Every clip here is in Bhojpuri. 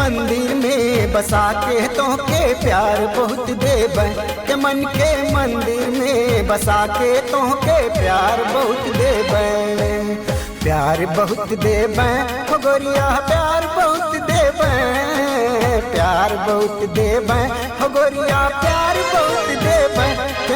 मंदिर में बसा के तोहके प्यार बहुत देबै, के मन के मंदिर में बसा के तोहके प्यार बहुत देबै, प्यार बहुत देबै हो गोरिया प्यार बहुत देबै, प्यार बहुत देबै हो गोरिया प्यार बहुत देबै, के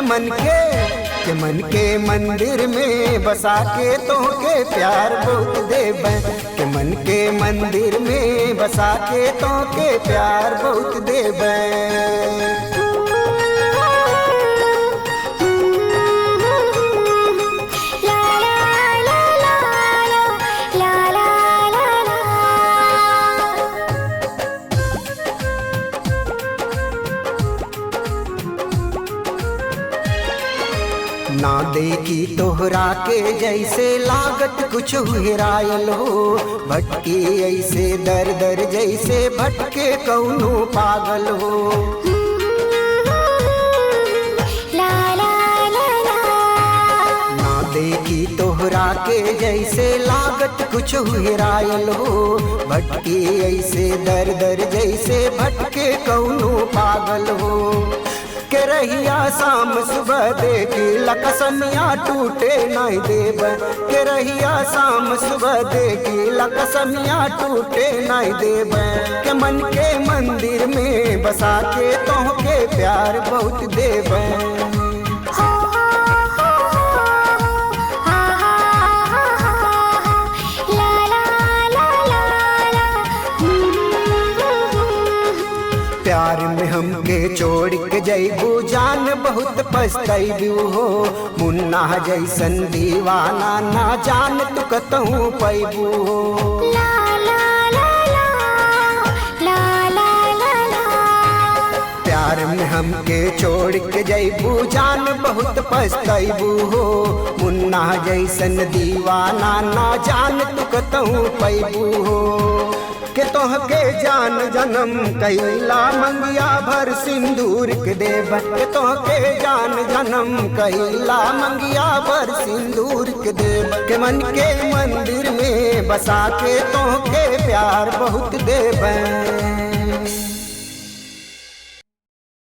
मन के मंदिर में बसा के तोहके प्यार बहुत देबै, के मन के मंदिर में बसा के तोहके प्यार बहुत देबै। ना देखी तोहरा के जैसे लागत कुछ हेरायल हो, भटके ऐसे दर दर जैसे भटके कौनो पागल हो। ना देखी तोहरा के जैसे लागत कुछ हेरायल हो, भटके ऐसे दर दर जैसे भटके कौनो पागल हो। के रहिया शाम सुबह देखी लकसमिया टूटे नहीं देब, के रहिया शाम सुबह देखी लकसमिया टूटे नहीं देब, के मन के मंदिर में बसा के तोहके प्यार बहुत देब। प्यार में हमके छोड़ के जैबू जान बहुत पछतैबू हो, मुन्ना जैसन दीवाना ना जान तू कतहूँ पैबू हो। प्यार में हमके छोड़ के जैबू जान बहुत पछतैबू हो, मुन्ना जैसन दीवाना ना जान तू कतहूँ पैबू हो। के तोहके जान जन्म कैला मंगिया भर सिंदूर के देब, के तोहके जान जन्म कैला मंगिया भर सिंदूर के देब, के मन के मंदिर में बसा के तोहके प्यार बहुत देब।